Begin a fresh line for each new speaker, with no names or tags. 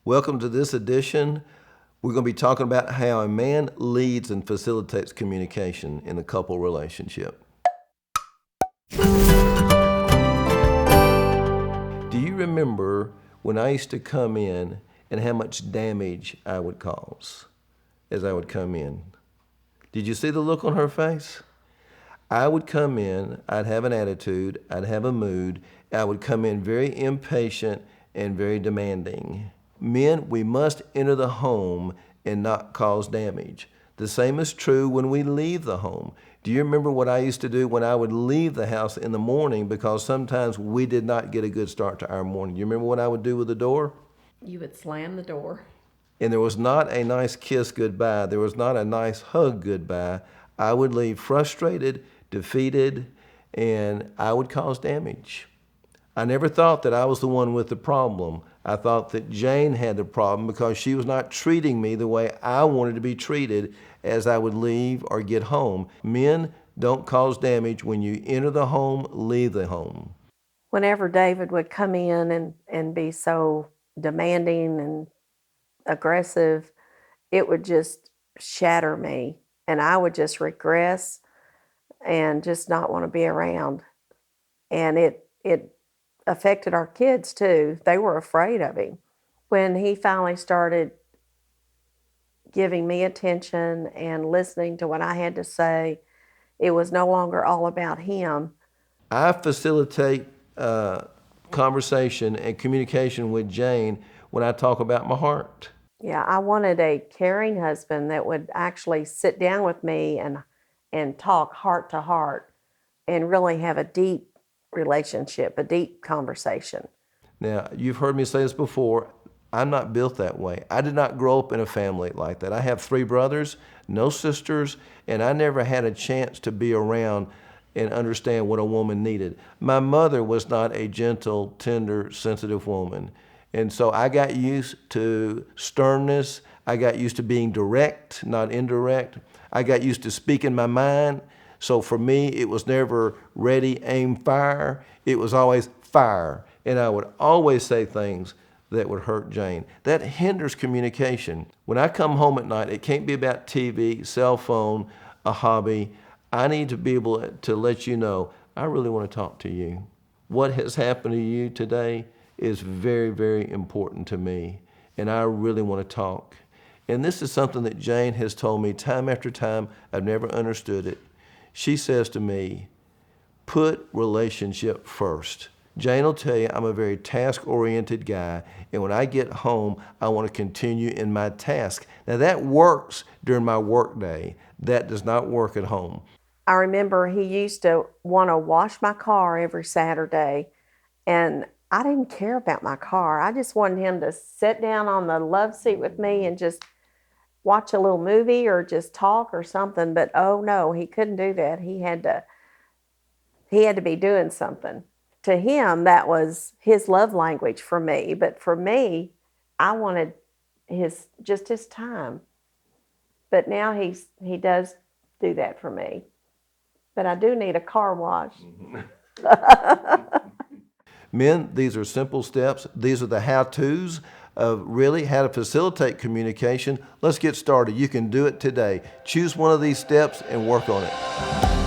Welcome to this edition. We're going to be talking about how a man leads and facilitates communication in a couple relationship. Do you remember when I used to come in and how much damage I would cause as I would come in? Did you see the look on her face? I would come in, I'd have an attitude, I'd have a mood, I would come in very impatient and very demanding. Men, we must enter the home and not cause damage. The same is true when we leave the home. Do you remember what I used to do when I would leave the house in the morning, because sometimes we did not get a good start to our morning? Do you remember what I would do with the door?
You would slam the door.
And there was not a nice kiss goodbye. There was not a nice hug goodbye. I would leave frustrated, defeated, and I would cause damage. I never thought that I was the one with the problem. I thought that Jane had the problem because she was not treating me the way I wanted to be treated as I would leave or get home. Men, don't cause damage when you enter the home, leave the home.
Whenever David would come in and be so demanding and aggressive, it would just shatter me, and I would just regress and just not want to be around. And it affected our kids too. They were afraid of him. When he finally started giving me attention and listening to what I had to say, it was no longer all about him.
I facilitate conversation and communication with Jane when I talk about my heart.
Yeah, I wanted a caring husband that would actually sit down with me and talk heart to heart and really have a deep relationship, a deep conversation.
Now, you've heard me say this before. I'm not built that way. I did not grow up in a family like that. I have 3 brothers, no sisters, and I never had a chance to be around and understand what a woman needed. My mother was not a gentle, tender, sensitive woman. And so I got used to sternness. I got used to being direct, not indirect. I got used to speaking my mind. So for me, it was never ready, aim, fire. It was always fire. And I would always say things that would hurt Jane. That hinders communication. When I come home at night, it can't be about TV, cell phone, a hobby. I need to be able to let you know, I really want to talk to you. What has happened to you today is very, very important to me, and I really want to talk. And this is something that Jane has told me time after time. I've never understood it. She says to me, put relationship first. Jane will tell you I'm a very task-oriented guy, and when I get home, I want to continue in my task. Now that works during my work day. That does not work at home.
I remember he used to want to wash my car every Saturday, and I didn't care about my car. I just wanted him to sit down on the love seat with me and just watch a little movie or just talk or something. But oh no, he couldn't do that. He had to be doing something. To him, that was his love language for me. But for me, I wanted his time. But now he does do that for me. But I do need a car wash.
Men, these are simple steps. These are the how-tos of really how to facilitate communication. Let's get started. You can do it today. Choose one of these steps and work on it.